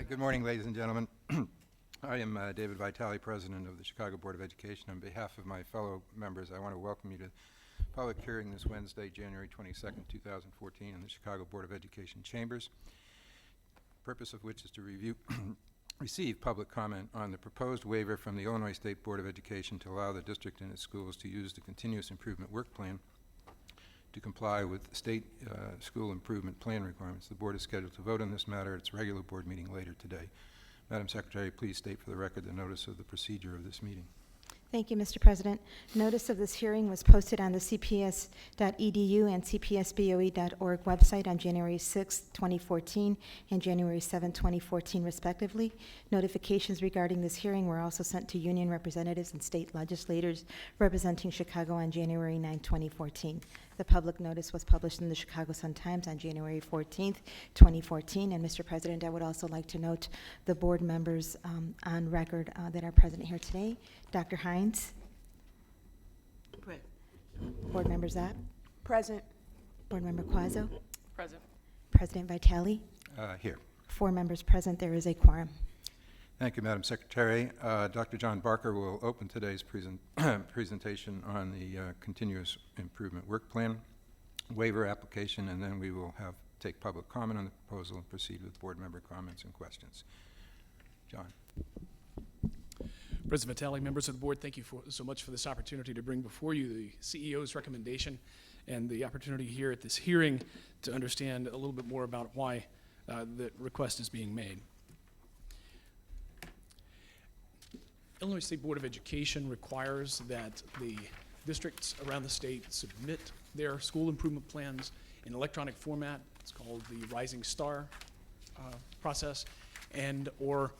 Good morning, ladies and gentlemen. I am David Vitale, President of the Chicago Board of Education. On behalf of my fellow members, I want to welcome you to the public hearing this Wednesday, January 22nd, 2014, in the Chicago Board of Education chambers, the purpose of which is to receive public comment on the proposed waiver from the Illinois State Board of Education to allow the district and its schools to use the Continuous Improvement Work Plan to comply with state school improvement plan requirements. The board is scheduled to vote on this matter at its regular board meeting later today. Madam Secretary, please state for the record the notice of the procedure of this meeting. Thank you, Mr. President. Notice of this hearing was posted on the cps.edu and cpsboe.org website on January 6, 2014 and January 7, 2014, respectively. Notifications regarding this hearing were also sent to union representatives and state legislators representing Chicago on January 9, 2014. The public notice was published in the Chicago Sun-Times on January 14, 2014. And, Mr. President, I would also like to note the board members on record that are present here today. Dr. Hines. Present. Board Member Zapp. Present. Board Member Quazzo. Present. President Vitale. Here. 4 members present. There is a quorum. Thank you, Madam Secretary. Dr. John Barker will open today's presentation on the Continuous Improvement Work Plan waiver application, and then we will take public comment on the proposal and proceed with board member comments and questions. John. President Vitale, members of the board, thank you so much for this opportunity to bring before you the CEO's recommendation and the opportunity here at this hearing to understand a little bit more about why the request is being made. Illinois State Board of Education requires that the districts around the state submit their school improvement plans in electronic format. It's called the Rising Star process, and or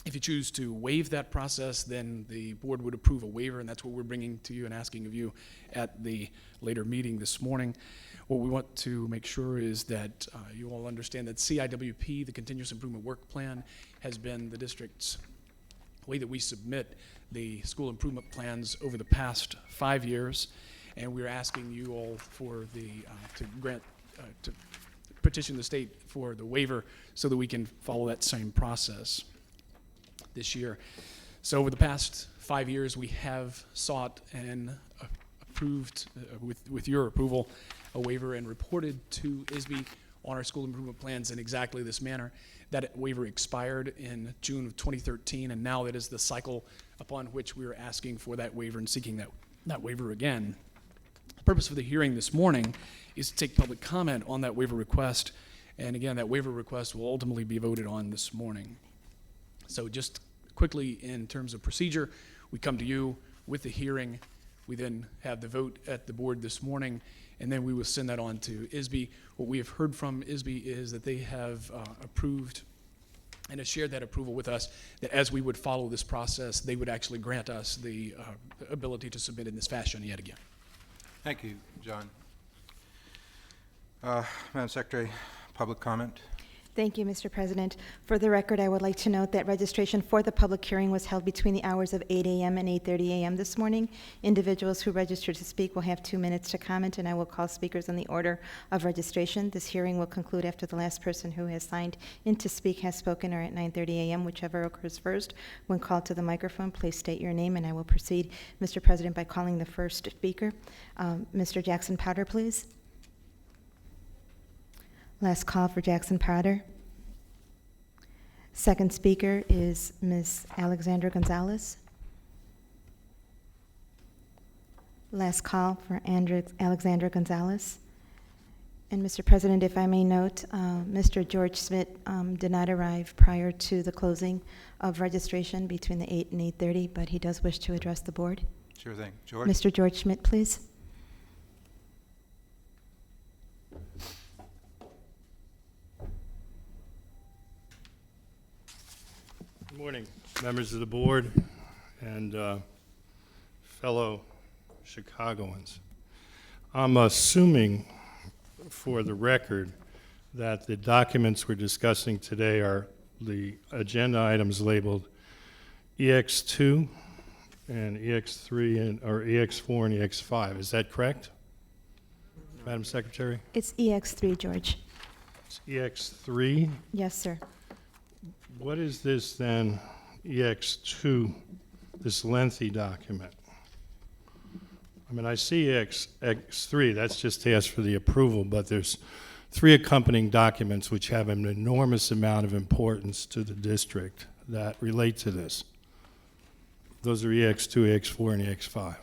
if you choose to waive that process, then the board would approve a waiver, and that's what we're bringing to you and asking of you at the later meeting this morning. What we want to make sure is that you all understand that CIWP, the Continuous Improvement Work Plan, has been the district's way that we submit the school improvement plans over the past 5 years, and we're asking you all for the to petition the state for the waiver so that we can follow that same process this year. So over the past 5 years, we have sought and approved, with your approval, a waiver and reported to ISB on our school improvement plans in exactly this manner. That waiver expired in June of 2013, and now that is the cycle upon which we are asking for that waiver and seeking that waiver again. The purpose of the hearing this morning is to take public comment on that waiver request, and again, that waiver request will ultimately be voted on this morning. So just quickly, in terms of procedure, we come to you with the hearing. We then have the vote at the board this morning, and then we will send that on to ISB. What we have heard from ISB is that they have approved and have shared that approval with us, that as we would follow this process, they would actually grant us the ability to submit in this fashion yet again. Thank you, John. Madam Secretary, public comment. Thank you, Mr. President. For the record, I would like to note that registration for the public hearing was held between the hours of 8 a.m. and 8:30 a.m. this morning. Individuals who registered to speak will have 2 minutes to comment, and I will call speakers in the order of registration. This hearing will conclude after the last person who has signed in to speak has spoken, or at 9:30 a.m., whichever occurs first. When called to the microphone, please state your name, and I will proceed, Mr. President, by calling the first speaker. Mr. Jackson Powder, please. Last call for Jackson Powder. Second speaker is Ms. Alexandra Gonzalez. Last call for Alexandra Gonzalez. And Mr. President, if I may note, Mr. George Schmidt did not arrive prior to the closing of registration between the 8 and 8:30, but he does wish to address the board. Sure thing. George? Mr. George Schmidt, please. Good morning, members of the board and fellow Chicagoans. I'm assuming, for the record, that the documents we're discussing today are the agenda items labeled EX2 and EX3 or EX4 and EX5. Is that correct, Madam Secretary? It's EX3, George. It's EX3. Yes, sir. what is this then, EX2, this lengthy document? I mean, I see X3, that's just to ask for the approval, but there's 3 accompanying documents which have an enormous amount of importance to the district that relate to this. Those are EX2, EX4, and EX5.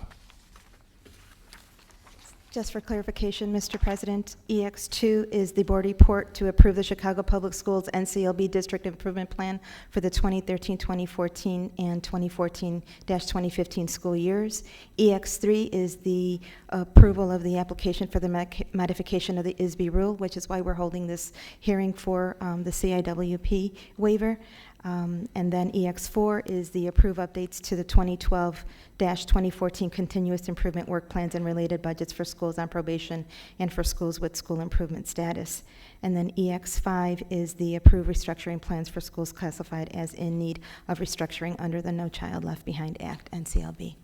Just for clarification, Mr. President, EX2 is the board report to approve the Chicago Public Schools NCLB District Improvement Plan for the 2013-2014 and 2014-2015 school years. EX3 is the approval of the application for the modification of the ISB rule, which is why we're holding this hearing for the CIWP waiver. And then EX4 is the approve updates to the 2012-2014 continuous improvement work plans and related budgets for schools on probation and for schools with school improvement status. And then EX5 is the approve restructuring plans for schools classified as in need of restructuring under the No Child Left Behind Act, NCLB.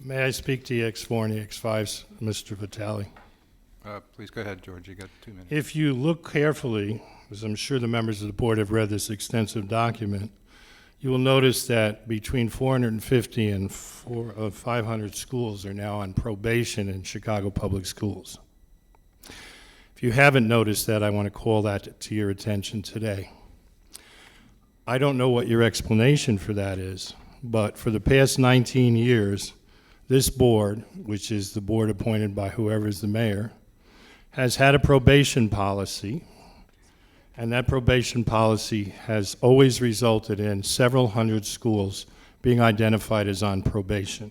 May I speak to EX4 and EX5, Mr. Vitale? Please go ahead, George. You got 2 minutes. If you look carefully, as I'm sure the members of the board have read this extensive document, you will notice that between 450 and 500 schools are now on probation in Chicago Public Schools. If you haven't noticed that, I want to call that to your attention today. I don't know what your explanation for that is, but for the past 19 years, this board, which is the board appointed by whoever is the mayor, has had a probation policy, and that probation policy has always resulted in several hundred schools being identified as on probation.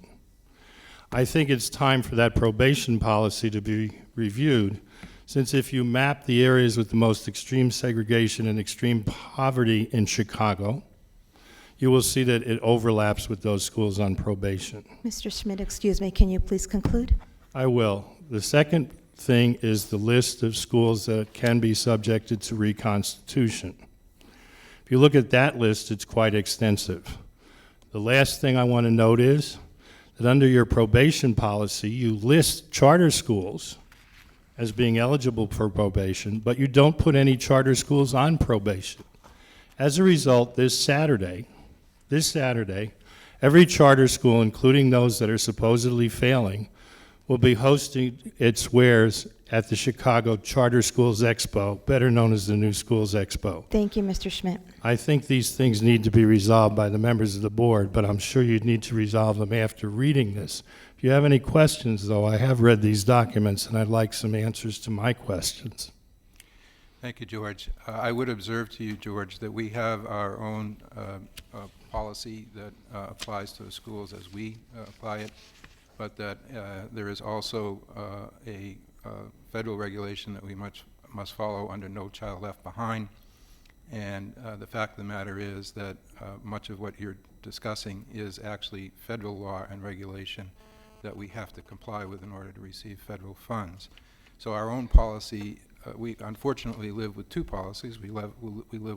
I think it's time for that probation policy to be reviewed, since if you map the areas with the most extreme segregation and extreme poverty in Chicago, you will see that it overlaps with those schools on probation. Mr. Schmidt, excuse me, can you please conclude? I will. The second thing is the list of schools that can be subjected to reconstitution. If you look at that list, it's quite extensive. The last thing I want to note is that under your probation policy, you list charter schools as being eligible for probation, but you don't put any charter schools on probation. As a result, this Saturday, every charter school, including those that are supposedly failing, will be hosting its wares at the Chicago Charter Schools Expo, better known as the New Schools Expo. Thank you, Mr. Schmidt. I think these things need to be resolved by the members of the board, but I'm sure you'd need to resolve them after reading this. If you have any questions, though, I have read these documents, and I'd like some answers to my questions. Thank you, George. I would observe to you, George, that we have our own policy that applies to the schools as we apply it, but that there is also a federal regulation that we must follow under No Child Left Behind. And the fact of the matter is that much of what you're discussing is actually federal law and regulation that we have to comply with in order to receive federal funds. So our own policy, we unfortunately live with 2 policies. We live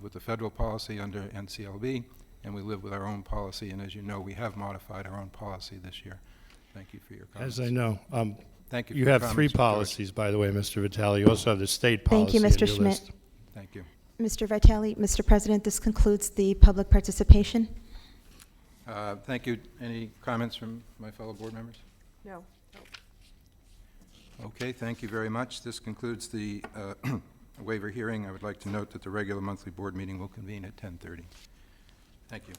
with the federal policy under NCLB, and we live with our own policy, and as you know, we have modified our own policy this year. Thank you for your comments. As I know, Thank you. you for your have 3 comments, George. policies, by the way, Mr. Vitale. You also have the state policy. Thank you, Mr. in your Schmidt. list. Thank you. Mr. Vitale, Mr. President, this concludes the public participation. Thank you. Any comments from my fellow board members? No. Okay, thank you very much. This concludes the waiver hearing. I would like to note that the regular monthly board meeting will convene at 10:30. Thank you.